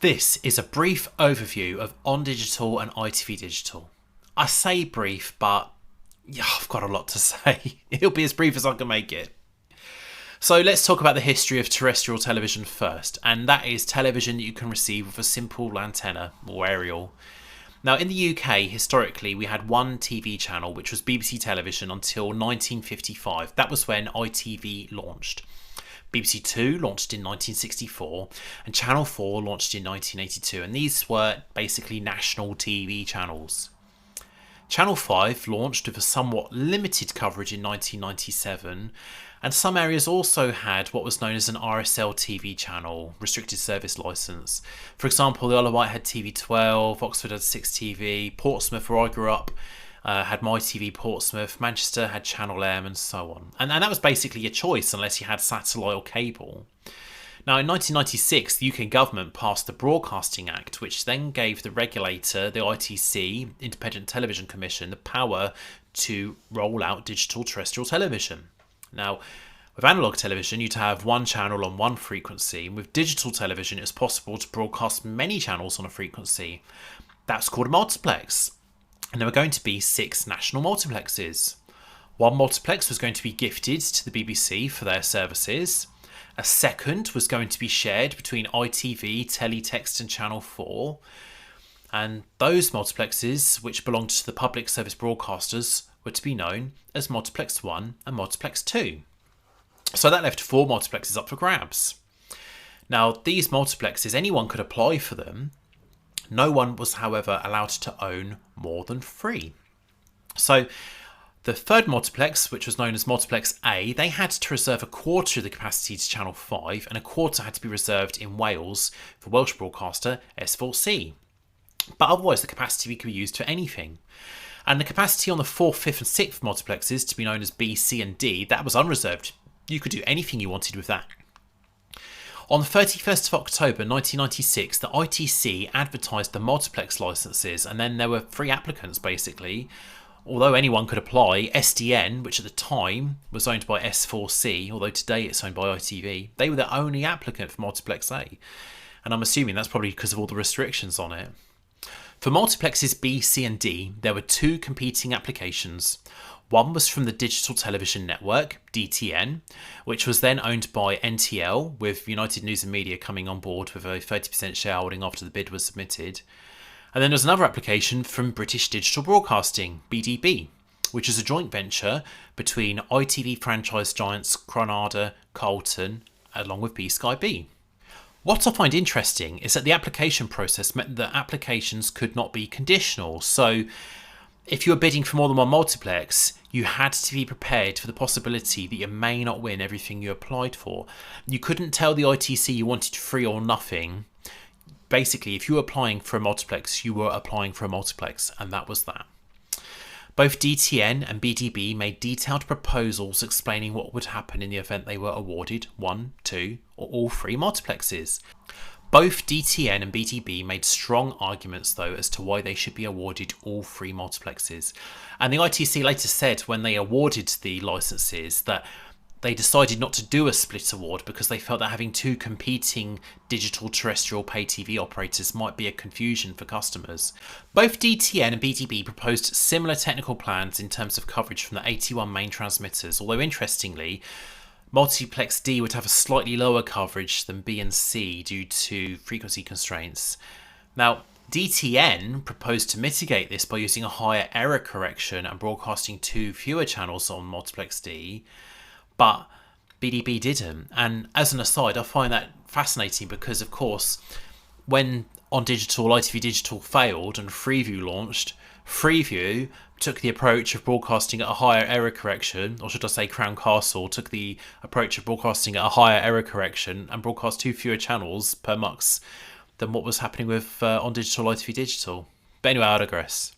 This is a brief overview of ONdigital and ITV Digital. I say brief, but yeah, I've got a lot to say. It'll be as brief as I can make it. So let's talk about the history of terrestrial television first, and that is television that you can receive with a simple antenna or aerial. Now in the UK, historically, we had one TV channel, which was BBC Television until 1955. That was when ITV launched. BBC Two launched in 1964 and Channel 4 launched in 1982, and these were basically national TV channels. Channel 5 launched with a somewhat limited coverage in 1997, and some areas also had what was known as an RSL TV channel, restricted service licence. For example, the Isle of Wight had TV12, Oxford had 6TV, Portsmouth, where I grew up, had MyTV Portsmouth, Manchester had Channel M, and so on. And that was basically your choice unless you had satellite or cable. Now in 1996, the UK government passed the Broadcasting Act, which then gave the regulator, the ITC, Independent Television Commission, the power to roll out digital terrestrial television. Now, with analogue television, you'd have one channel on one frequency, and with digital television, it was possible to broadcast many channels on a frequency. That's called a multiplex. And there were going to be 6 national multiplexes. One multiplex was going to be gifted to the BBC for their services. A second was going to be shared between ITV, Teletext and Channel 4. And those multiplexes, which belonged to the public service broadcasters, were to be known as Multiplex 1 and Multiplex 2. So that left 4 multiplexes up for grabs. Now, these multiplexes, anyone could apply for them. No one was, however, allowed to own more than 3. So the third multiplex, which was known as Multiplex A, they had to reserve a quarter of the capacity to Channel 5, and a quarter had to be reserved in Wales for Welsh broadcaster S4C. But otherwise the capacity could be used for anything. And the capacity on the 4th, 5th and 6th multiplexes, to be known as B, C and D, that was unreserved. You could do anything you wanted with that. On the 31st of October 1996, the ITC advertised the multiplex licences, and then there were 3 applicants basically. Although anyone could apply, SDN, which at the time was owned by S4C, although today it's owned by ITV, they were the only applicant for Multiplex A. And I'm assuming that's probably because of all the restrictions on it. For multiplexes B, C and D, there were 2 competing applications. One was from the Digital Television Network, DTN, which was then owned by NTL, with United News and Media coming on board with a 30% shareholding after the bid was submitted. And then there was another application from British Digital Broadcasting, BDB, which is a joint venture between ITV franchise giants Granada, Carlton, along with B Sky B. What I find interesting is that the application process meant that applications could not be conditional. So if you were bidding for more than one multiplex, you had to be prepared for the possibility that you may not win everything you applied for. You couldn't tell the ITC you wanted 3 or nothing. Basically, if you were applying for a multiplex, you were applying for a multiplex, and that was that. Both DTN and BDB made detailed proposals explaining what would happen in the event they were awarded 1, 2, or all 3 multiplexes. Both DTN and BDB made strong arguments, though, as to why they should be awarded all 3 multiplexes. And the ITC later said when they awarded the licences that they decided not to do a split award because they felt that having 2 competing digital terrestrial pay TV operators might be a confusion for customers. Both DTN and BDB proposed similar technical plans in terms of coverage from the 81 main transmitters, although interestingly, Multiplex D would have a slightly lower coverage than B and C due to frequency constraints. Now, DTN proposed to mitigate this by using a higher error correction and broadcasting 2 fewer channels on Multiplex D, but BDB didn't. And as an aside, I find that fascinating because, of course, when ONdigital, ITV Digital failed and Freeview launched, Freeview took the approach of broadcasting at a higher error correction, or should I say Crown Castle took the approach of broadcasting at a higher error correction and broadcast 2 fewer channels per MUX than what was happening with ONdigital, ITV Digital. But anyway, I digress.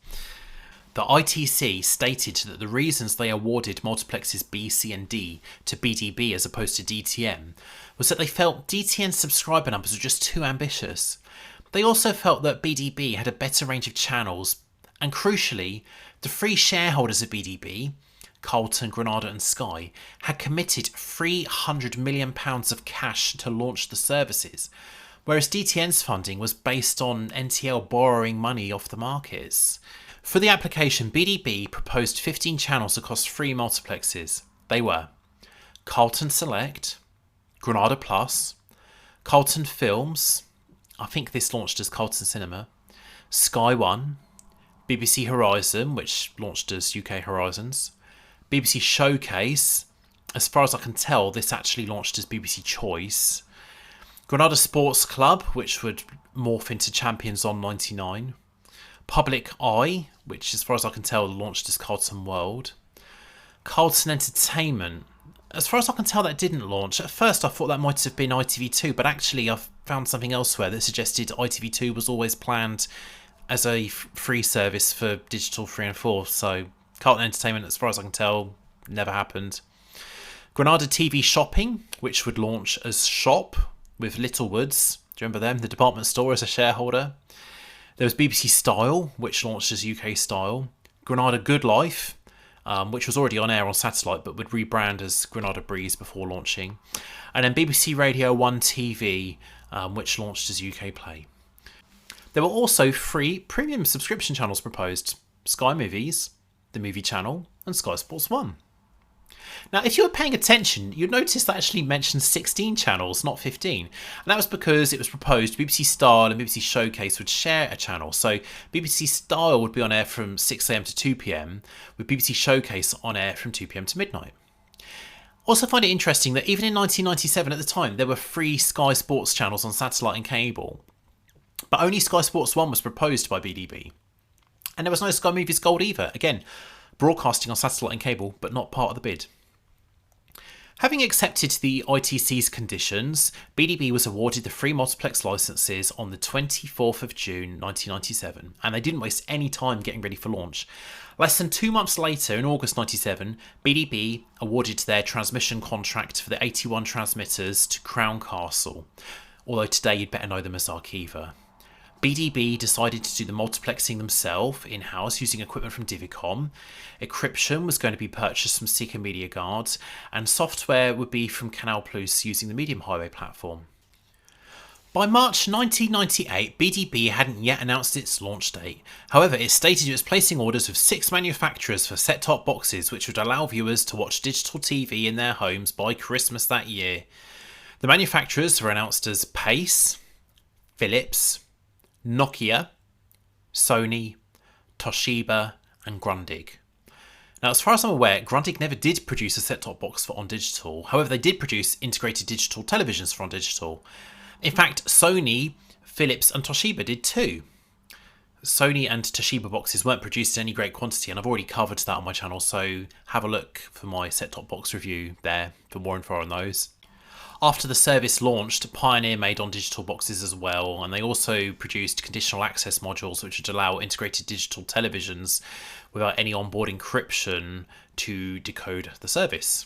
The ITC stated that the reasons they awarded multiplexes B, C and D to BDB as opposed to DTN was that they felt DTN's subscriber numbers were just too ambitious. They also felt that BDB had a better range of channels, and crucially, the 3 shareholders of BDB, Carlton, Granada and Sky, had committed £300 million of cash to launch the services, whereas DTN's funding was based on NTL borrowing money off the markets. For the application, BDB proposed 15 channels across 3 multiplexes. They were Carlton Select, Granada Plus, Carlton Films, I think this launched as Carlton Cinema, Sky One, BBC Horizon, which launched as UK Horizons, BBC Showcase. As far as I can tell, this actually launched as BBC Choice, Granada Sports Club, which would morph into Champions on 99, Public Eye, which as far as I can tell launched as Carlton World, Carlton Entertainment. As far as I can tell, that didn't launch. At first I thought that might have been ITV2, but actually I've found something elsewhere that suggested ITV2 was always planned as a free service for Digital 3 and 4. So Carlton Entertainment, as far as I can tell, never happened. Granada TV Shopping, which would launch as Shop with Littlewoods. Do you remember them? The department store as a shareholder. There was BBC Style, which launched as UK Style. Granada Good Life, which was already on air on satellite but would rebrand as Granada Breeze before launching. And then BBC Radio 1 TV, which launched as UK Play. There were also 3 premium subscription channels proposed: Sky Movies, The Movie Channel, and Sky Sports 1. Now, if you were paying attention, you'd notice that actually mentioned 16 channels, not 15. And that was because it was proposed BBC Style and BBC Showcase would share a channel. So BBC Style would be on air from 6 AM to 2 PM, with BBC Showcase on air from 2 PM to midnight. Also find it interesting that even in 1997 at the time, there were 3 Sky Sports channels on satellite and cable. But only Sky Sports 1 was proposed by BDB. And there was no Sky Movies Gold either. Again, broadcasting on satellite and cable, but not part of the bid. Having accepted the ITC's conditions, BDB was awarded the free multiplex licences on the 24th of June 1997, and they didn't waste any time getting ready for launch. Less than 2 months later, in August 97, BDB awarded their transmission contract for the 81 transmitters to Crown Castle, although today you'd better know them as Arqiva. BDB decided to do the multiplexing themselves in-house using equipment from Divicom. Encryption was going to be purchased from Seeker Media Guards, and software would be from Canal Plus using the Medium Highway platform. By March 1998, BDB hadn't yet announced its launch date. However, it stated it was placing orders with 6 manufacturers for set-top boxes which would allow viewers to watch digital TV in their homes by Christmas that year. The manufacturers were announced as Pace, Philips, Nokia, Sony, Toshiba and Grundig. Now, as far as I'm aware, Grundig never did produce a set-top box for ONdigital. However, they did produce integrated digital televisions for ONdigital. In fact, Sony, Philips and Toshiba did too. Sony and Toshiba boxes weren't produced in any great quantity, and I've already covered that on my channel, so have a look for my set-top box review there for more info on those. After the service launched, Pioneer made ONdigital boxes as well, and they also produced conditional access modules which would allow integrated digital televisions without any onboard encryption to decode the service.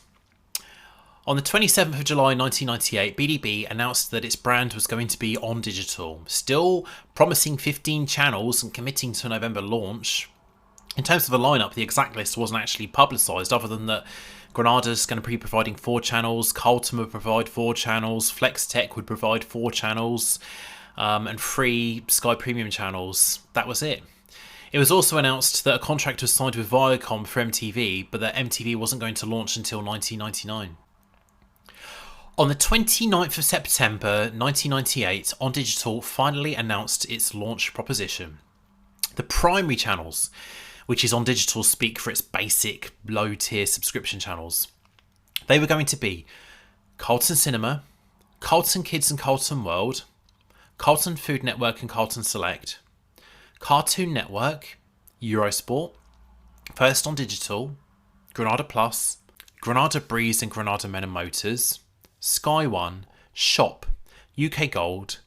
On the 27th of July 1998, BDB announced that its brand was going to be ONdigital, still promising 15 channels and committing to a November launch. In terms of the lineup, the exact list wasn't actually publicised, other than that Granada's going to be providing 4 channels, Carlton would provide 4 channels, FlexTech would provide 4 channels, and 3 Sky Premium channels. That was it. It was also announced that a contract was signed with Viacom for MTV, but that MTV wasn't going to launch until 1999. On the 29th of September 1998, ONdigital finally announced its launch proposition. The primary channels, which is ONdigital speak for its basic low-tier subscription channels. They were going to be Carlton Cinema, Carlton Kids and Carlton World, Carlton Food Network and Carlton Select, Cartoon Network, Eurosport, First ONdigital, Granada Plus, Granada Breeze and Granada Men and Motors, Sky One, Shop, UK Gold,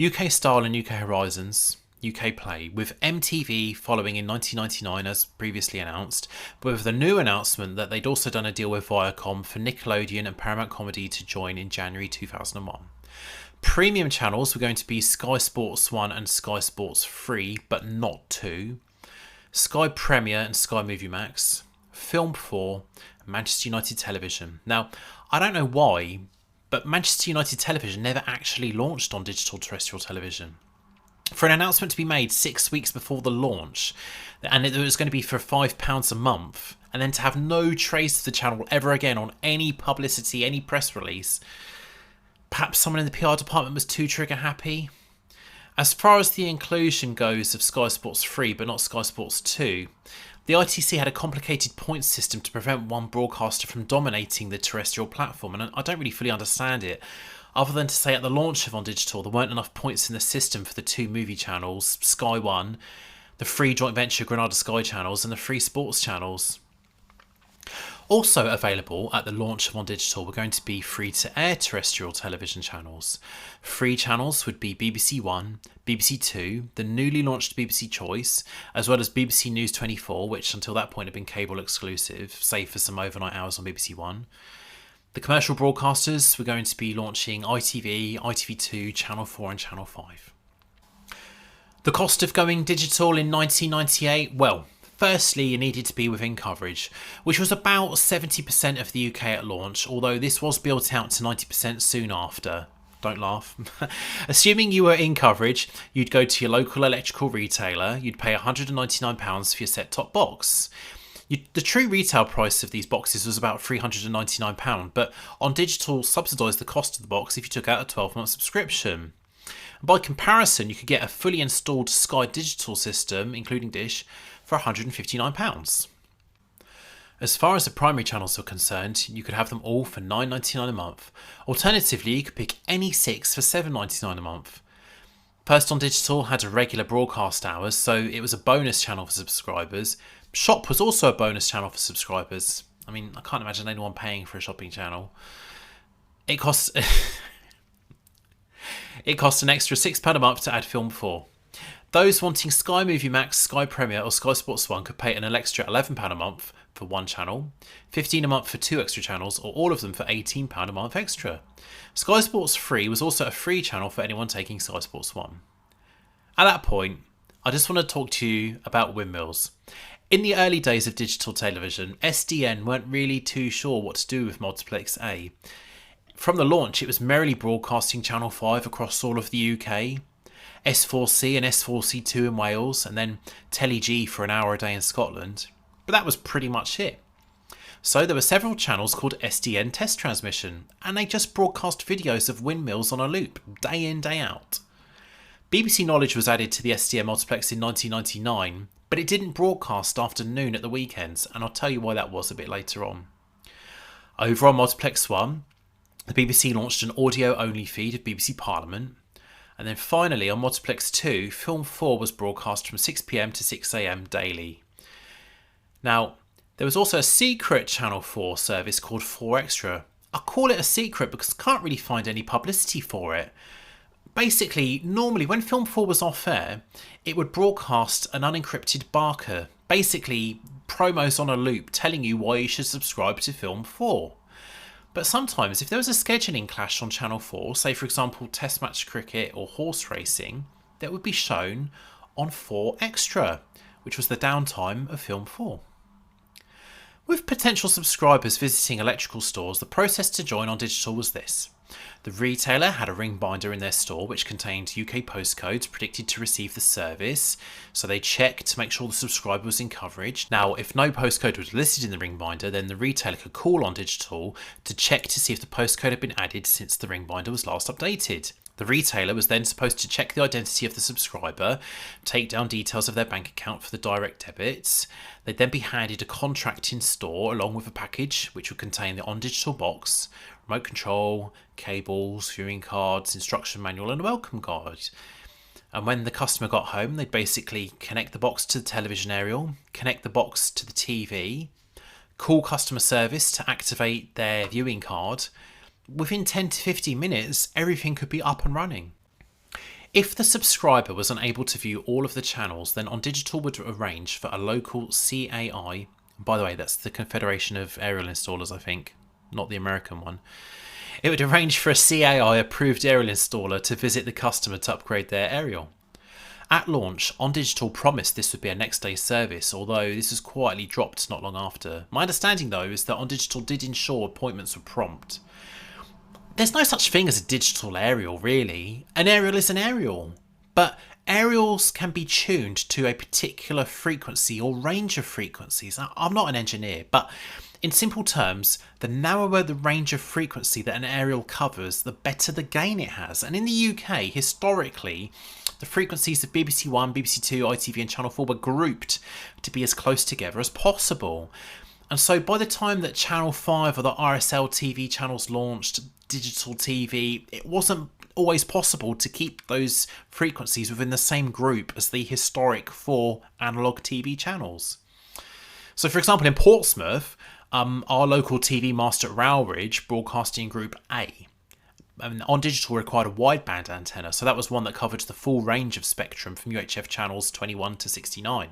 UK Style and UK Horizons, UK Play, with MTV following in 1999 as previously announced, but with the new announcement that they'd also done a deal with Viacom for Nickelodeon and Paramount Comedy to join in January 2001. Premium channels were going to be Sky Sports 1 and Sky Sports 3, but not 2, Sky Premier and Sky Movie Max, Film 4, and Manchester United Television. Now, I don't know why, but Manchester United Television never actually launched on Digital Terrestrial Television. For an announcement to be made 6 weeks before the launch, and it was going to be for £5 a month, and then to have no trace of the channel ever again on any publicity, any press release, perhaps someone in the PR department was too trigger happy. As far as the inclusion goes of Sky Sports 3 but not Sky Sports 2, the ITC had a complicated points system to prevent one broadcaster from dominating the terrestrial platform, and I don't really fully understand it, other than to say at the launch of ONdigital there weren't enough points in the system for the two movie channels, Sky One, the free joint venture Granada Sky channels, and the free sports channels. Also available at the launch of ONdigital were going to be free-to-air terrestrial television channels. Free channels would be BBC One, BBC Two, the newly launched BBC Choice, as well as BBC News 24, which until that point had been cable exclusive, save for some overnight hours on BBC One. The commercial broadcasters were going to be launching ITV, ITV2, Channel 4 and Channel 5. The cost of going digital in 1998? Well, firstly, you needed to be within coverage, which was about 70% of the UK at launch, although this was built out to 90% soon after. Don't laugh. Assuming you were in coverage, you'd go to your local electrical retailer, you'd pay £199 for your set-top box. The true retail price of these boxes was about £399, but ONdigital subsidised the cost of the box if you took out a 12-month subscription. By comparison, you could get a fully installed Sky Digital system, including Dish, for £159. As far as the primary channels were concerned, you could have them all for £9.99 a month. Alternatively, you could pick any 6 for £7.99 a month. First ONdigital had a regular broadcast hours, so it was a bonus channel for subscribers. Shop was also a bonus channel for subscribers. I mean, I can't imagine anyone paying for a shopping channel. It costs it costs an extra £6 a month to add Film 4. Those wanting Sky Movie Max, Sky Premier or Sky Sports 1 could pay an extra £11 a month for one channel, £15 a month for 2 extra channels, or all of them for £18 a month extra. Sky Sports 3 was also a free channel for anyone taking Sky Sports 1. At that point, I just want to talk to you about windmills. In the early days of digital television, SDN weren't really too sure what to do with multiplex A. From the launch, it was merrily broadcasting Channel 5 across all of the UK, S4C and S4C2 in Wales, and then Telly G for an hour a day in Scotland. But that was pretty much it. So there were several channels called SDN Test Transmission, and they just broadcast videos of windmills on a loop, day in, day out. BBC Knowledge was added to the SDN multiplex in 1999, but it didn't broadcast after noon at the weekends, and I'll tell you why that was a bit later on. Over on Multiplex 1, the BBC launched an audio-only feed of BBC Parliament, and then finally on Multiplex 2, Film 4 was broadcast from 6 PM to 6 AM daily. Now, there was also a secret Channel 4 service called 4 Extra. I call it a secret because I can't really find any publicity for it. Basically, normally when Film 4 was off air, it would broadcast an unencrypted barker, basically promos on a loop telling you why you should subscribe to Film 4. But sometimes if there was a scheduling clash on Channel 4, say for example test match cricket or horse racing, that would be shown on 4 Extra, which was the downtime of Film 4. With potential subscribers visiting electrical stores, the process to join ONdigital was this. The retailer had a ring binder in their store which contained UK postcodes predicted to receive the service, so they checked to make sure the subscriber was in coverage. Now, if no postcode was listed in the ring binder, then the retailer could call ONdigital to check to see if the postcode had been added since the ring binder was last updated. The retailer was then supposed to check the identity of the subscriber, take down details of their bank account for the direct debits. They'd then be handed a contract in store along with a package which would contain the ONdigital box, remote control, cables, viewing cards, instruction manual and a welcome guide. And when the customer got home, they'd basically connect the box to the television aerial, connect the box to the TV, call customer service to activate their viewing card. Within 10 to 15 minutes, everything could be up and running. If the subscriber was unable to view all of the channels, then ONdigital would arrange for a local CAI, by the way, that's the Confederation of Aerial Installers, I think, not the American one. It would arrange for a CAI approved aerial installer to visit the customer to upgrade their aerial. At launch, ONdigital promised this would be a next day service, although this was quietly dropped not long after. My understanding though is that ONdigital did ensure appointments were prompt. There's no such thing as a digital aerial, really. An aerial is an aerial. But aerials can be tuned to a particular frequency or range of frequencies. Now, I'm not an engineer, but in simple terms, the narrower the range of frequency that an aerial covers, the better the gain it has. And in the UK, historically, the frequencies of BBC One, BBC Two, ITV and Channel 4 were grouped to be as close together as possible. And so by the time that Channel 5 or the RSL TV channels launched digital TV, it wasn't always possible to keep those frequencies within the same group as the historic 4 analogue TV channels. So for example, in Portsmouth, our local TV mast at Rowridge, broadcasting Group A, ONdigital required a wideband antenna, so that was one that covered the full range of spectrum from UHF channels 21 to 69.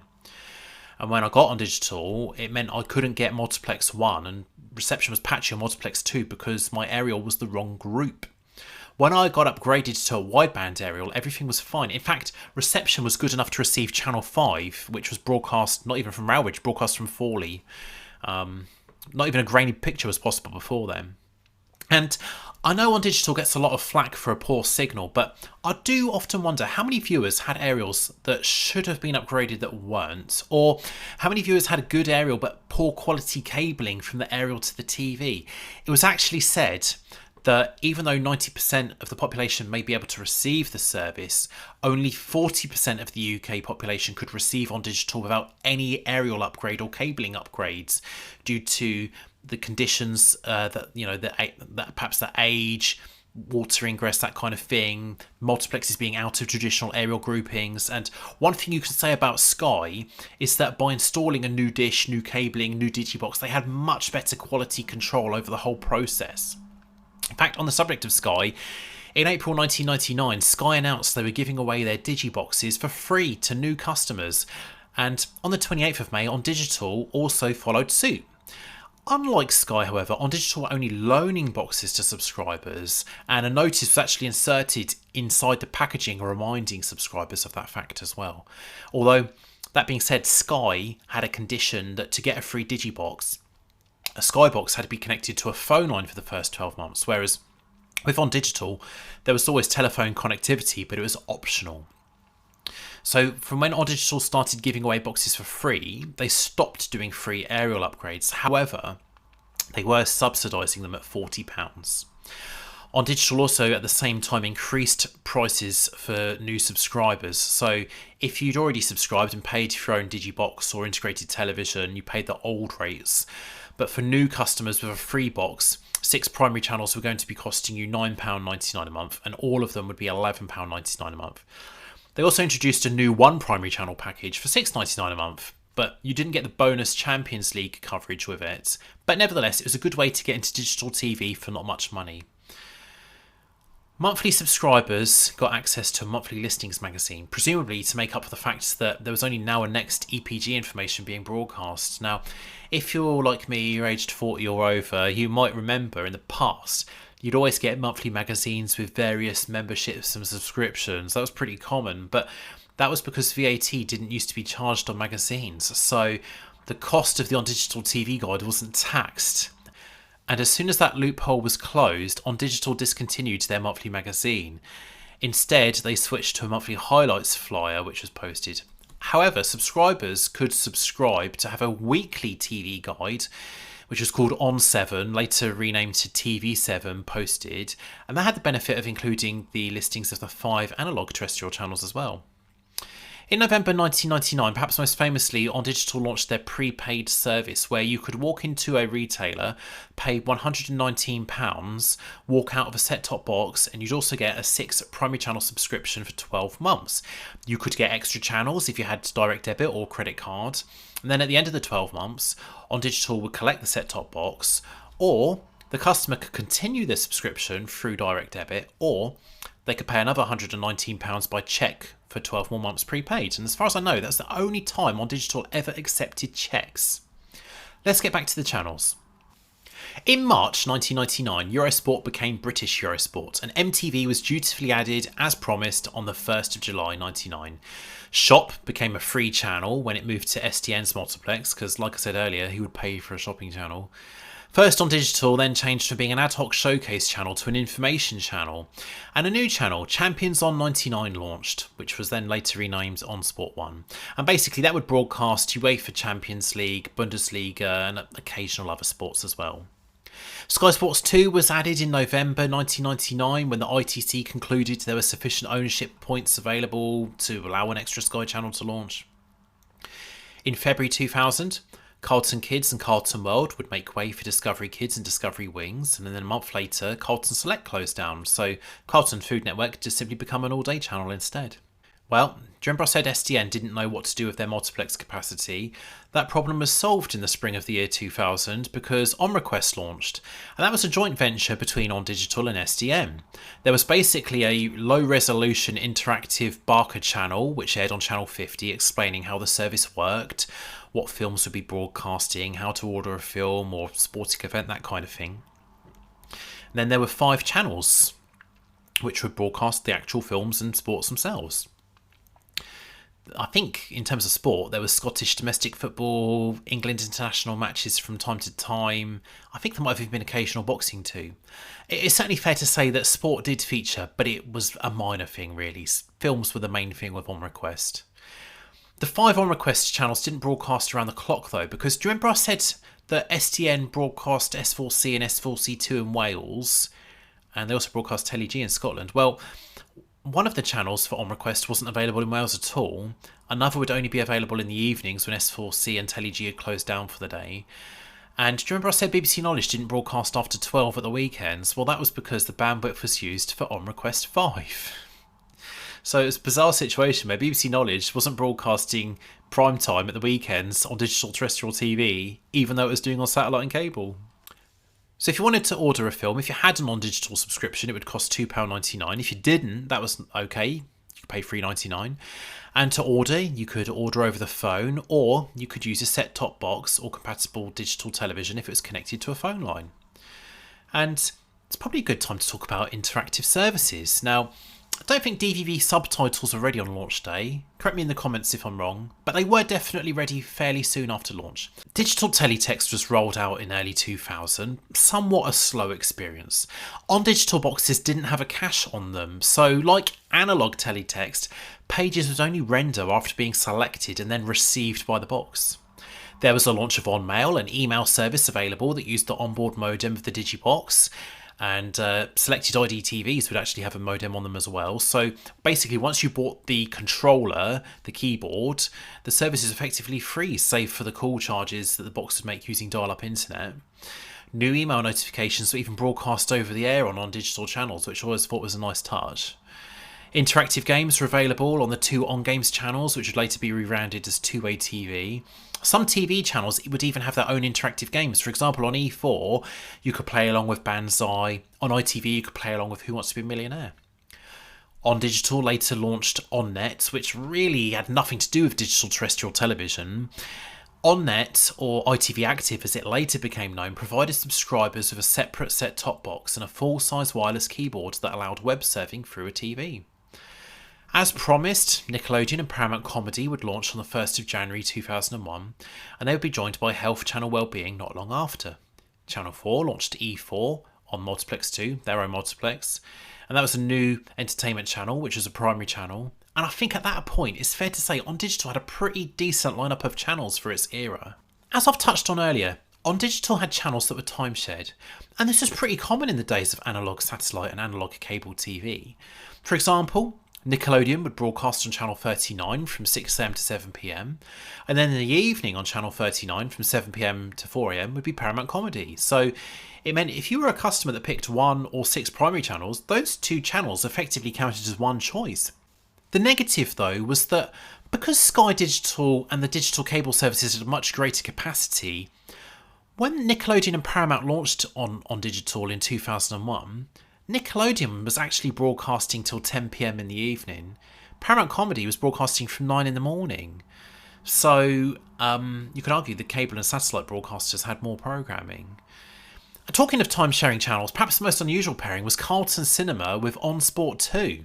And when I got ONdigital, it meant I couldn't get multiplex 1 and reception was patchy on multiplex 2 because my aerial was the wrong group. When I got upgraded to a wideband aerial, everything was fine. In fact, reception was good enough to receive Channel 5, which was broadcast not even from Rowridge, broadcast from Fawley. Not even a grainy picture was possible before then. And I know ONdigital gets a lot of flack for a poor signal, but I do often wonder how many viewers had aerials that should have been upgraded that weren't, or how many viewers had a good aerial but poor quality cabling from the aerial to the TV. It was actually said that even though 90% of the population may be able to receive the service, only 40% of the UK population could receive ONdigital without any aerial upgrade or cabling upgrades due to the conditions that perhaps the age, water ingress, that kind of thing, multiplexes being out of traditional aerial groupings. And one thing you can say about Sky is that by installing a new dish, new cabling, new digibox, they had much better quality control over the whole process. In fact, on the subject of Sky, in April 1999, Sky announced they were giving away their digiboxes for free to new customers. And on the 28th of May, ONdigital also followed suit. Unlike Sky, however, ONdigital were only loaning boxes to subscribers, and a notice was actually inserted inside the packaging reminding subscribers of that fact as well. Although, that being said, Sky had a condition that to get a free digibox, a Skybox had to be connected to a phone line for the first 12 months, whereas with ONdigital, there was always telephone connectivity, but it was optional. So from when ONdigital started giving away boxes for free, they stopped doing free aerial upgrades. However, they were subsidising them at £40. ONdigital also at the same time increased prices for new subscribers. So if you'd already subscribed and paid for your own digibox or integrated television, you paid the old rates. But for new customers with a free box, 6 primary channels were going to be costing you £9.99 a month, and all of them would be £11.99 a month. They also introduced a new 1 primary channel package for £6.99 a month, but you didn't get the bonus Champions League coverage with it. But nevertheless, it was a good way to get into digital TV for not much money. Monthly subscribers got access to a monthly listings magazine, presumably to make up for the fact that there was only now a next EPG information being broadcast. Now, if you're like me, you're aged 40 or over, you might remember in the past, you'd always get monthly magazines with various memberships and subscriptions. That was pretty common, but that was because VAT didn't used to be charged on magazines. So the cost of the ONdigital TV guide wasn't taxed. And as soon as that loophole was closed, ONdigital discontinued their monthly magazine. Instead, they switched to a monthly highlights flyer, which was posted. However, subscribers could subscribe to have a weekly TV guide, which was called On7, later renamed to TV7, posted. And that had the benefit of including the listings of the 5 analogue terrestrial channels as well. In November 1999, perhaps most famously, ONdigital launched their prepaid service where you could walk into a retailer, pay £119, walk out of a set-top box, and you'd also get a 6 primary channel subscription for 12 months. You could get extra channels if you had direct debit or credit card. And then at the end of the 12 months, ONdigital would collect the set-top box, or the customer could continue their subscription through direct debit, or they could pay another £119 by cheque for 12 more months prepaid. And as far as I know, that's the only time ONdigital ever accepted cheques. Let's get back to the channels. In March 1999, Eurosport became British Eurosport, and MTV was dutifully added as promised on the 1st of July 1999. Shop became a free channel when it moved to STN's multiplex, because like I said earlier, he would pay for a shopping channel. First On Digital then changed from being an ad hoc showcase channel to an information channel, and a new channel, Champions On 99, launched, which was then later renamed On Sport 1. And basically that would broadcast UEFA Champions League, Bundesliga and occasional other sports as well. Sky Sports 2 was added in November 1999 when the ITC concluded there were sufficient ownership points available to allow an extra Sky channel to launch. In February 2000, Carlton Kids and Carlton World would make way for Discovery Kids and Discovery Wings, and then a month later Carlton Select closed down, so Carlton Food Network just simply become an all-day channel instead. Well, do you remember I said SDN didn't know what to do with their multiplex capacity? That problem was solved in the spring of the year 2000 because OnRequest launched, and that was a joint venture between ONdigital and SDN. There was basically a low-resolution interactive barcode channel which aired on channel 50 explaining how the service worked, what films would be broadcasting, how to order a film or sporting event, that kind of thing. And then there were 5 channels which would broadcast the actual films and sports themselves. I think in terms of sport, there was Scottish domestic football, England international matches from time to time. I think there might have been occasional boxing too. It's certainly fair to say that sport did feature, but it was a minor thing really. Films were the main thing with OnRequest. The 5 OnRequest channels didn't broadcast around the clock though, because do you remember I said that SDN broadcast S4C and S4C2 in Wales, and they also broadcast Tele-G in Scotland? Well, one of the channels for OnRequest wasn't available in Wales at all. Another would only be available in the evenings when S4C and Tele-G had closed down for the day. And do you remember I said BBC Knowledge didn't broadcast after 12 at the weekends? Well, that was because the bandwidth was used for OnRequest 5. So it was a bizarre situation where BBC Knowledge wasn't broadcasting prime time at the weekends on Digital Terrestrial TV, even though it was doing on satellite and cable. So if you wanted to order a film, if you had an ONdigital subscription, it would cost £2.99. If you didn't, that was okay. You could pay £3.99. And to order, you could order over the phone, or you could use a set-top box or compatible digital television if it was connected to a phone line. And it's probably a good time to talk about interactive services. Now, I don't think DVB subtitles were ready on launch day. Correct me in the comments if I'm wrong, but they were definitely ready fairly soon after launch. Digital teletext was rolled out in early 2000, somewhat a slow experience. OnDigital boxes didn't have a cache on them, so like analog teletext, pages would only render after being selected and then received by the box. There was a launch of OnMail, an email service available that used the onboard modem of the Digibox, and selected ID TVs would actually have a modem on them as well. So basically once you bought the controller, the keyboard, the service is effectively free, save for the call charges that the box would make using dial-up internet. New email notifications were even broadcast over the air on OnDigital channels, which I always thought was a nice touch. Interactive games were available on the 2 OnGames channels, which would later be rebranded as 2-way TV. Some TV channels would even have their own interactive games. For example, on E4, you could play along with Banzai. On ITV, you could play along with Who Wants to Be a Millionaire. OnDigital later launched OnNet, which really had nothing to do with digital terrestrial television. OnNet, or ITV Active as it later became known, provided subscribers with a separate set-top box and a full-size wireless keyboard that allowed web surfing through a TV. As promised, Nickelodeon and Paramount Comedy would launch on the 1st of January 2001, and they would be joined by Health Channel Wellbeing not long after. Channel 4 launched E4 on Multiplex 2, their own multiplex, and that was a new entertainment channel, which was a primary channel. And I think at that point, it's fair to say OnDigital had a pretty decent lineup of channels for its era. As I've touched on earlier, OnDigital had channels that were time-shared, and this was pretty common in the days of analogue satellite and analogue cable TV. For example, Nickelodeon would broadcast on channel 39 from 6am to 7pm, and then in the evening on channel 39 from 7pm to 4am would be Paramount Comedy. So it meant if you were a customer that picked 1 or 6 primary channels, those 2 channels effectively counted as one choice. The negative though was that because Sky Digital and the digital cable services had a much greater capacity, when Nickelodeon and Paramount launched on OnDigital in 2001, Nickelodeon was actually broadcasting till 10pm in the evening. Paramount Comedy was broadcasting from 9 in the morning. So you could argue the cable and satellite broadcasters had more programming. Talking of time-sharing channels, perhaps the most unusual pairing was Carlton Cinema with On Sport 2.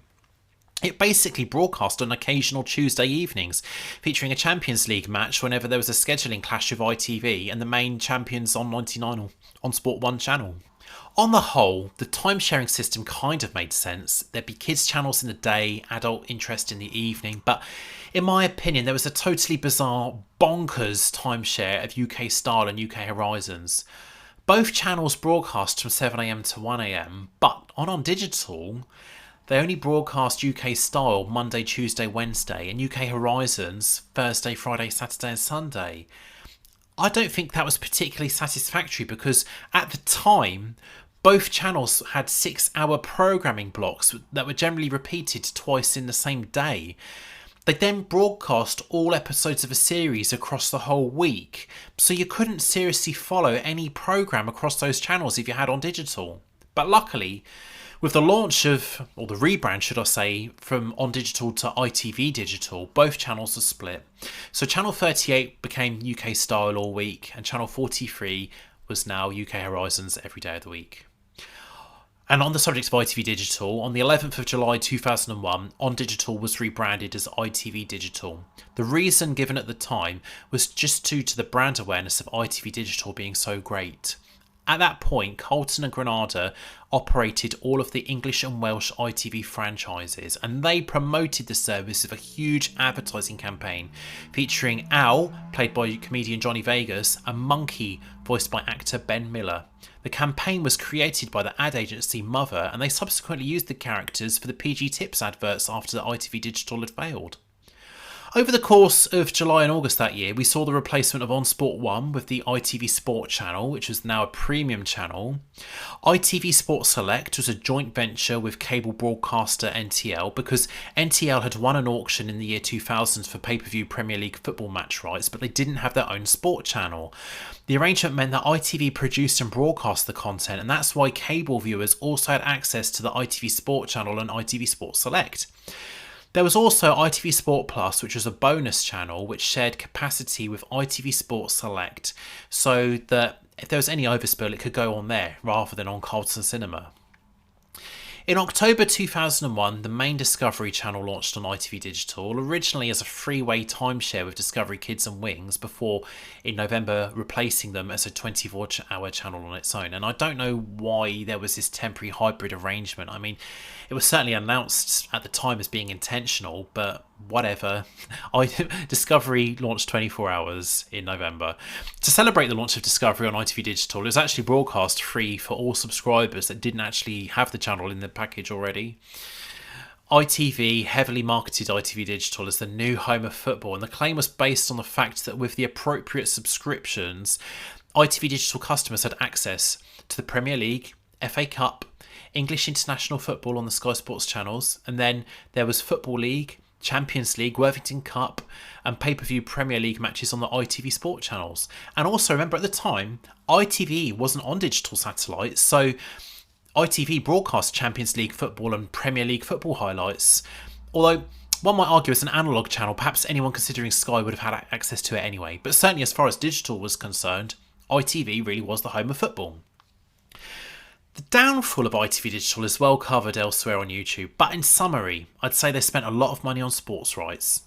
It basically broadcast on occasional Tuesday evenings, featuring a Champions League match whenever there was a scheduling clash with ITV and the main champions on 99 or on Sport 1 channel. On the whole, the time-sharing system kind of made sense. There'd be kids' channels in the day, adult interest in the evening, but in my opinion, there was a totally bizarre, bonkers timeshare of UK Style and UK Horizons. Both channels broadcast from 7am to 1am, but on ONdigital, they only broadcast UK Style Monday, Tuesday, Wednesday, and UK Horizons Thursday, Friday, Saturday and Sunday. I don't think that was particularly satisfactory because at the time, both channels had 6-hour programming blocks that were generally repeated twice in the same day. They then broadcast all episodes of a series across the whole week, so you couldn't seriously follow any programme across those channels if you had ONdigital. But luckily, with the launch of, or the rebrand should I say, from ONdigital to ITV Digital, both channels are split. So Channel 38 became UK Style all week, and Channel 43 was now UK Horizons every day of the week. And on the subject of ITV Digital, on the 11th of July 2001, ONdigital was rebranded as ITV Digital. The reason given at the time was just due to the brand awareness of ITV Digital being so great. At that point, Carlton and Granada operated all of the English and Welsh ITV franchises, and they promoted the service with a huge advertising campaign featuring Al, played by comedian Johnny Vegas, and Monkey, voiced by actor Ben Miller. The campaign was created by the ad agency Mother, and they subsequently used the characters for the PG Tips adverts after the ITV Digital had failed. Over the course of July and August that year, we saw the replacement of On Sport 1 with the ITV Sport channel, which was now a premium channel. ITV Sport Select was a joint venture with cable broadcaster NTL because NTL had won an auction in the year 2000 for pay-per-view Premier League football match rights, but they didn't have their own sport channel. The arrangement meant that ITV produced and broadcast the content, and that's why cable viewers also had access to the ITV Sport channel and ITV Sport Select. There was also ITV Sport Plus, which was a bonus channel which shared capacity with ITV Sport Select, so that if there was any overspill it could go on there rather than on Carlton Cinema. In October 2001, the main Discovery channel launched on ITV Digital, originally as a freeway timeshare with Discovery Kids and Wings, before in November replacing them as a 24-hour channel on its own. And I don't know why there was this temporary hybrid arrangement. I mean, it was certainly announced at the time as being intentional, but whatever. Discovery launched 24 hours in November. To celebrate the launch of Discovery on ITV Digital, it was actually broadcast free for all subscribers that didn't actually have the channel in the package already. ITV heavily marketed ITV Digital as the new home of football, and the claim was based on the fact that with the appropriate subscriptions, ITV Digital customers had access to the Premier League, FA Cup, English international football on the Sky Sports channels, and then there was Football League, Champions League, Worthington Cup and pay-per-view Premier League matches on the ITV Sport channels. And also remember, at the time, ITV wasn't on digital satellite, so ITV broadcast Champions League football and Premier League football highlights. Although one might argue as an analogue channel, perhaps anyone considering Sky would have had access to it anyway. But certainly as far as digital was concerned, ITV really was the home of football. The downfall of ITV Digital is well covered elsewhere on YouTube, but in summary, I'd say they spent a lot of money on sports rights.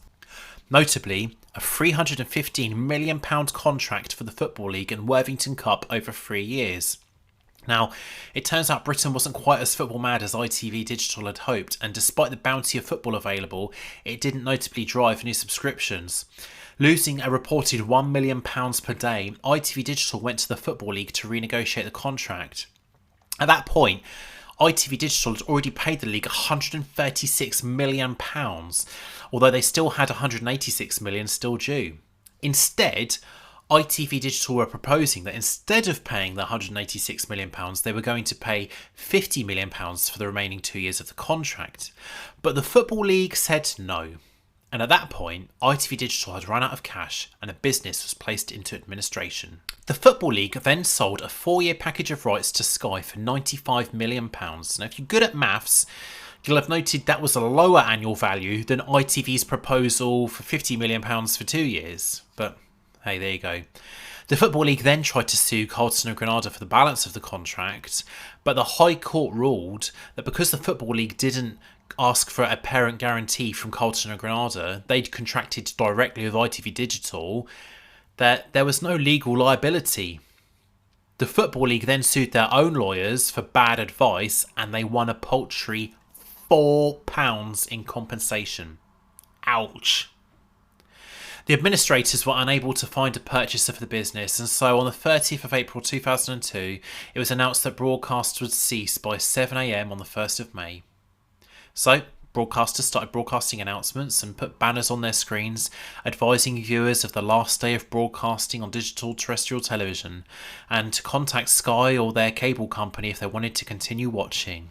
Notably, a £315 million contract for the Football League and Worthington Cup over 3 years. Now, it turns out Britain wasn't quite as football mad as ITV Digital had hoped, and despite the bounty of football available, it didn't notably drive new subscriptions. Losing a reported £1 million per day, ITV Digital went to the Football League to renegotiate the contract. At that point, ITV Digital had already paid the league £136 million, although they still had £186 million still due. Instead, ITV Digital were proposing that instead of paying the £186 million, they were going to pay £50 million for the remaining 2 years of the contract. But the Football League said no. And at that point, ITV Digital had run out of cash and the business was placed into administration. The Football League then sold a 4-year package of rights to Sky for £95 million. Now, if you're good at maths, you'll have noted that was a lower annual value than ITV's proposal for £50 million for 2 years. But hey, there you go. The Football League then tried to sue Carlton and Granada for the balance of the contract, but the High Court ruled that because the Football League didn't ask for a parent guarantee from Carlton and Granada, they'd contracted directly with ITV Digital, that there was no legal liability. The Football League then sued their own lawyers for bad advice, and they won a paltry £4 in compensation. Ouch. The administrators were unable to find a purchaser for the business, and so on the 30th of April 2002, it was announced that broadcasts would cease by 7 a.m. on the 1st of May. So, broadcasters started broadcasting announcements and put banners on their screens advising viewers of the last day of broadcasting on digital terrestrial television and to contact Sky or their cable company if they wanted to continue watching.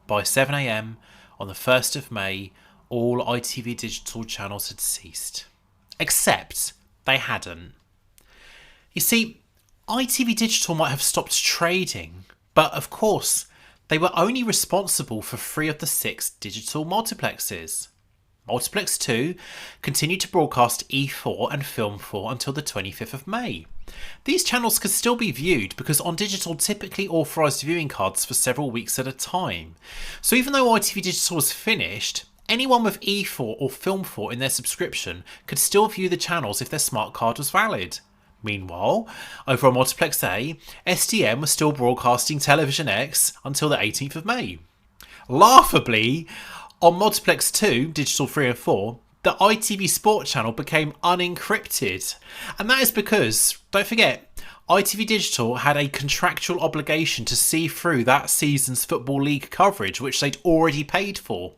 By 7 a.m. on the 1st of May, all ITV Digital channels had ceased. Except they hadn't. You see, ITV Digital might have stopped trading, but of course, they were only responsible for 3 of the 6 digital multiplexes. Multiplex 2 continued to broadcast E4 and Film 4 until the 25th of May. These channels could still be viewed because ONdigital typically authorised viewing cards for several weeks at a time. So even though ITV Digital was finished, anyone with E4 or Film 4 in their subscription could still view the channels if their smart card was valid. Meanwhile, over on Multiplex A, STM was still broadcasting Television X until the 18th of May. Laughably, on Multiplex 2, Digital 3 and 4, the ITV Sport channel became unencrypted. And that is because, don't forget, ITV Digital had a contractual obligation to see through that season's Football League coverage, which they'd already paid for.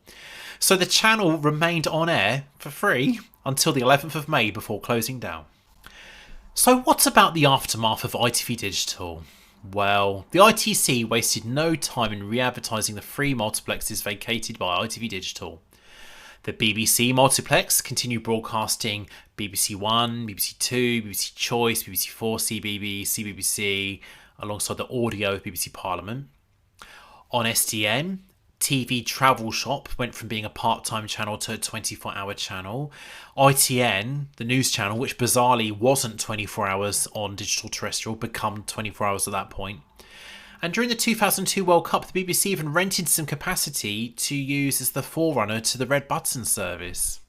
So the channel remained on air for free until the 11th of May before closing down. So what about the aftermath of ITV Digital? Well, the ITC wasted no time in re-advertising the 3 multiplexes vacated by ITV Digital. The BBC multiplex continued broadcasting BBC One, BBC Two, BBC Choice, BBC 4, CBB, CBBC, alongside the audio of BBC Parliament. On STN, TV Travel Shop went from being a part-time channel to a 24-hour channel. ITN, the news channel, which bizarrely wasn't 24 hours on digital terrestrial, became 24 hours at that point. And during the 2002 World Cup, the BBC even rented some capacity to use as the forerunner to the Red Button service.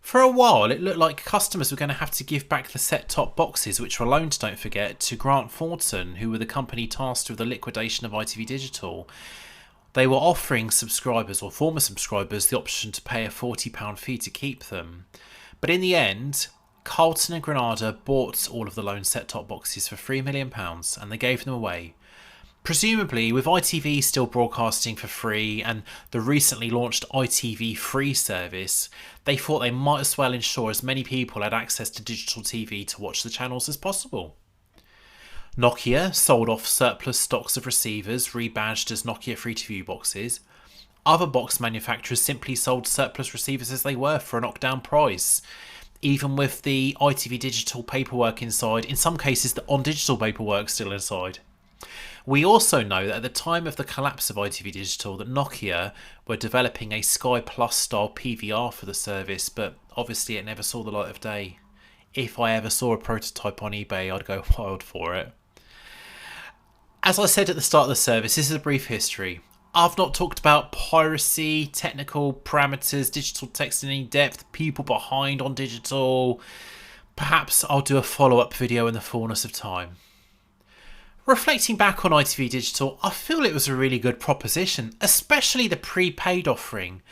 For a while, it looked like customers were going to have to give back the set-top boxes, which were loaned, don't forget, to Grant Thornton, who were the company tasked with the liquidation of ITV Digital. They were offering subscribers or former subscribers the option to pay a £40 fee to keep them. But in the end, Carlton and Granada bought all of the loan set-top boxes for £3 million and they gave them away. Presumably, with ITV still broadcasting for free and the recently launched ITV Free service, they thought they might as well ensure as many people had access to digital TV to watch the channels as possible. Nokia sold off surplus stocks of receivers rebadged as Nokia free-to-view boxes. Other box manufacturers simply sold surplus receivers as they were for a knockdown price, even with the ITV Digital paperwork inside, in some cases the ONdigital paperwork still inside. We also know that at the time of the collapse of ITV Digital that Nokia were developing a Sky Plus style PVR for the service, but obviously it never saw the light of day. If I ever saw a prototype on eBay, I'd go wild for it. As I said at the start of the service, this is a brief history. I've not talked about piracy, technical parameters, digital text in any depth, people behind ONdigital. Perhaps I'll do a follow-up video in the fullness of time. Reflecting back on ITV Digital, I feel it was a really good proposition, especially the prepaid offering.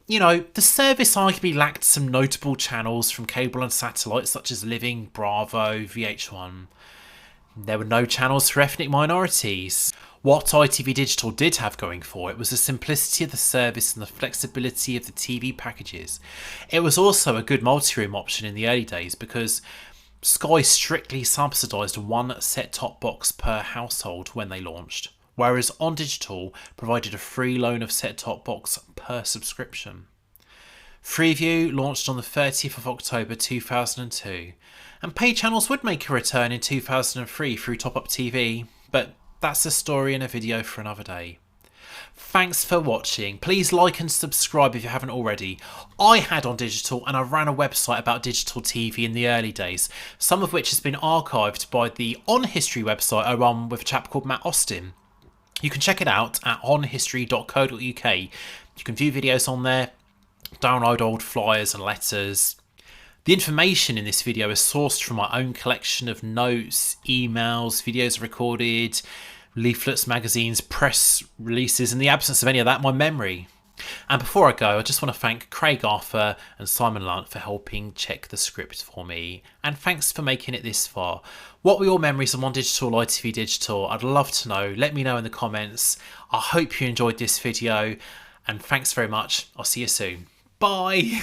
You know, the service arguably lacked some notable channels from cable and satellite such as Living, Bravo, VH1. There were no channels for ethnic minorities. What ITV Digital did have going for it was the simplicity of the service and the flexibility of the TV packages. It was also a good multi-room option in the early days because Sky strictly subsidised one set-top box per household when they launched, whereas ONdigital provided a free loan of set-top box per subscription. Freeview launched on the 30th of October 2002, and paid channels would make a return in 2003 through Top Up TV, but that's a story and a video for another day. Thanks for watching. Please like and subscribe if you haven't already. I had ONdigital and I ran a website about digital TV in the early days, some of which has been archived by the On History website I run with a chap called Matt Austin. You can check it out at onhistory.co.uk. You can view videos on there, download old flyers and letters. The information in this video is sourced from my own collection of notes, emails, videos recorded, leaflets, magazines, press releases. In the absence of any of that, my memory. And before I go, I just want to thank Craig Arthur and Simon Lunt for helping check the script for me. And thanks for making it this far. What were your memories of ONdigital, ITV Digital? I'd love to know. Let me know in the comments. I hope you enjoyed this video. And thanks very much. I'll see you soon. Bye.